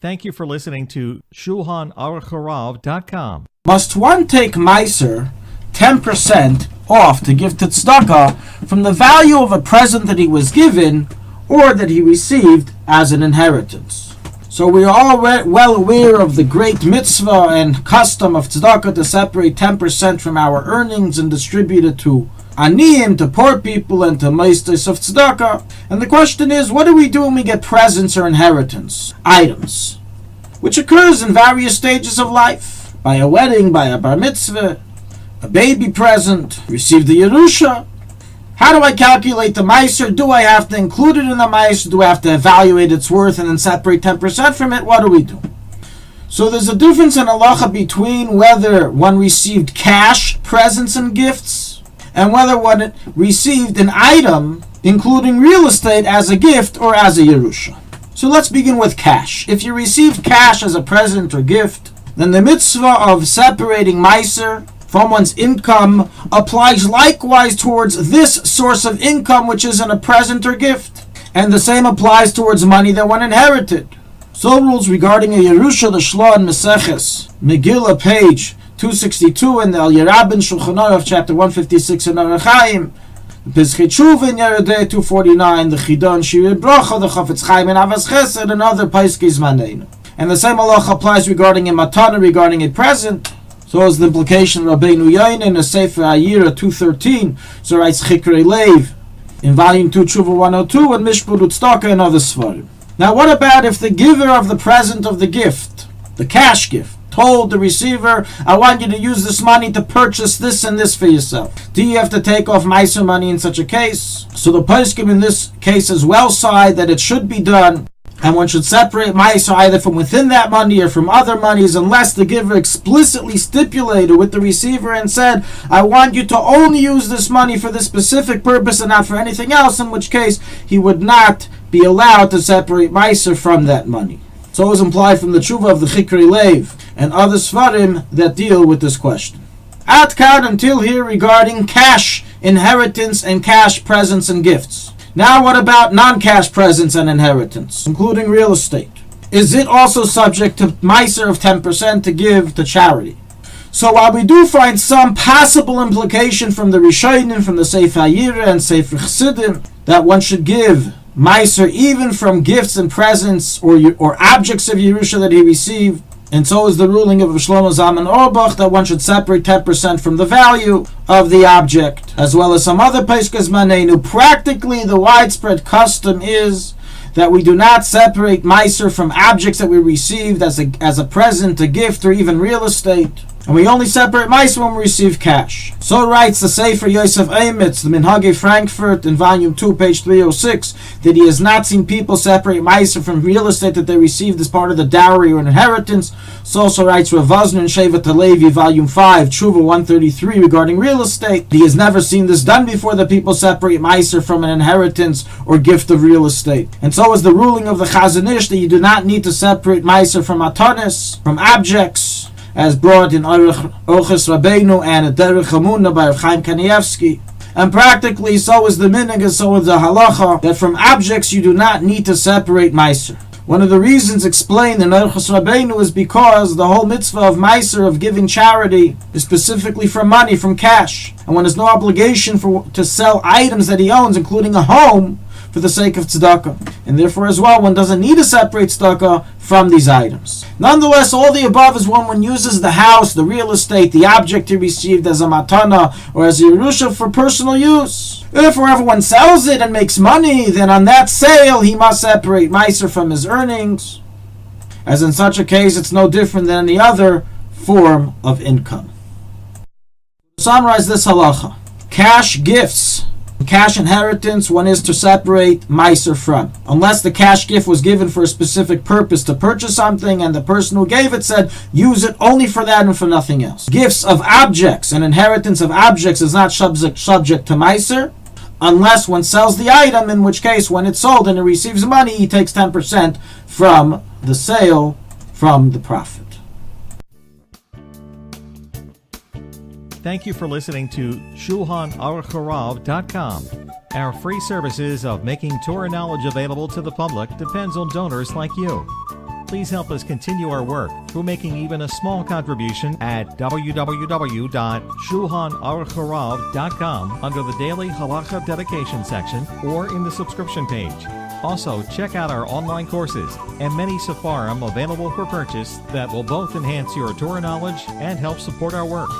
Thank you for listening to ShulchanAruch.com. Must one take Maaser 10% off to give to tzedakah from the value of a present that he was given or that he received as an inheritance? So we are all well aware of the great mitzvah and custom of tzedakah to separate 10% from our earnings and distribute it to aniyim, to poor people, and to meisters of tzedakah. And the question is, what do we do when we get presents or inheritance items, which occurs in various stages of life? By a wedding, by a bar mitzvah, a baby present, receive the Yerusha. How do I calculate the Maaser? Do I have to include it in the Maaser? Do I have to evaluate its worth and then separate 10% from it? What do we do? So there's a difference in halacha between whether one received cash, presents, and gifts, and whether one received an item, including real estate, as a gift or as a Yerusha. So let's begin with cash. If you received cash as a present or gift, then the mitzvah of separating Maaser from one's income applies likewise towards this source of income, which isn't a present or gift. And the same applies towards money that one inherited. So rules regarding a Yerusha, the Shloah and Meseches Megillah, page 262, in the Al Yerabin Shulchan Aruch, chapter 156 in Orach Chaim, Pizchei Tshuva in Yerodei 249, the Chidon Shirei Bracha, the Chafetz Chaim in Avas Chesed, and other Paiskei Zmanenu. And the same halacha applies regarding a matana, regarding a present. So is the implication of Rabbeinu Yain in the Sefer Ayira 213. So writes Chikrei Lev in volume 2, Tshuva 102, and Mishpur Tzedakah and other Sfarim. Now what about if the giver of the present of the gift, the cash gift, told the receiver, I want you to use this money to purchase this and this for yourself? Do you have to take off Maaser money in such a case? So the poskim in this case is well side that it should be done, and one should separate Maaser either from within that money or from other monies, unless the giver explicitly stipulated with the receiver and said, I want you to only use this money for this specific purpose and not for anything else, in which case he would not be allowed to separate Maaser from that money. So is implied from the tshuva of the Chikrei Lev and other Sfarim that deal with this question. Ad kad until here regarding cash, inheritance, and cash presents and gifts. Now what about non-cash presents and inheritance, including real estate? Is it also subject to Maaser of 10% to give to charity? So while we do find some possible implication from the Rishonim, from the Sefer Ayira and Sefer Chassidim, that one should give Maaser even from gifts and presents or objects of Yerusha that he received, and so is the ruling of Shlomo Zalman Auerbach that one should separate 10% from the value of the object, as well as some other Peiskei Zmanenu. Practically, the widespread custom is that we do not separate Maaser from objects that we received as a present, a gift, or even real estate. And we only separate Maaser when we receive cash. So writes the Sefer Yosef Eimitz, the Minhagei Frankfurt, in volume 2, page 306, that he has not seen people separate Maaser from real estate that they received as part of the dowry or an inheritance. So also writes Rav Vosner in Shevet HaLevi, volume 5, Tshuva 133, regarding real estate. He has never seen this done before, that people separate Maaser from an inheritance or gift of real estate. And so is the ruling of the Chazon Ish that you do not need to separate Maaser from atanis, from objects, as brought in Orchos Rabbeinu and Derech Hamuna by Rav Chaim Kanievsky. And practically, so is the minhag, and so is the halacha, that from objects you do not need to separate Maaser. One of the reasons explained in Orchos Rabbeinu is because the whole mitzvah of Maaser, of giving charity, is specifically from money, from cash. And one has no obligation to sell items that he owns, including a home, for the sake of tzedakah. And therefore as well, one doesn't need to separate tzedakah from these items. Nonetheless, all the above is when one uses the house, the real estate, the object he received as a matana or as a Yerusha for personal use. If wherever one sells it and makes money, then on that sale he must separate Maaser from his earnings. As in such a case, it's no different than any other form of income. To summarize this halacha, cash gifts, cash inheritance, one is to separate Maaser from, unless the cash gift was given for a specific purpose, to purchase something, and the person who gave it said, use it only for that and for nothing else. Gifts of objects and inheritance of objects is not subject to Maaser, unless one sells the item, in which case, when it's sold and it receives money, he takes 10% from the sale, from the profit. Thank you for listening to ShulchanAruch.com. Our free services of making Torah knowledge available to the public depends on donors like you. Please help us continue our work through making even a small contribution at www.shulchanaruchharav.com under the Daily Halacha Dedication section or in the subscription page. Also, check out our online courses and many sefarim available for purchase that will both enhance your Torah knowledge and help support our work.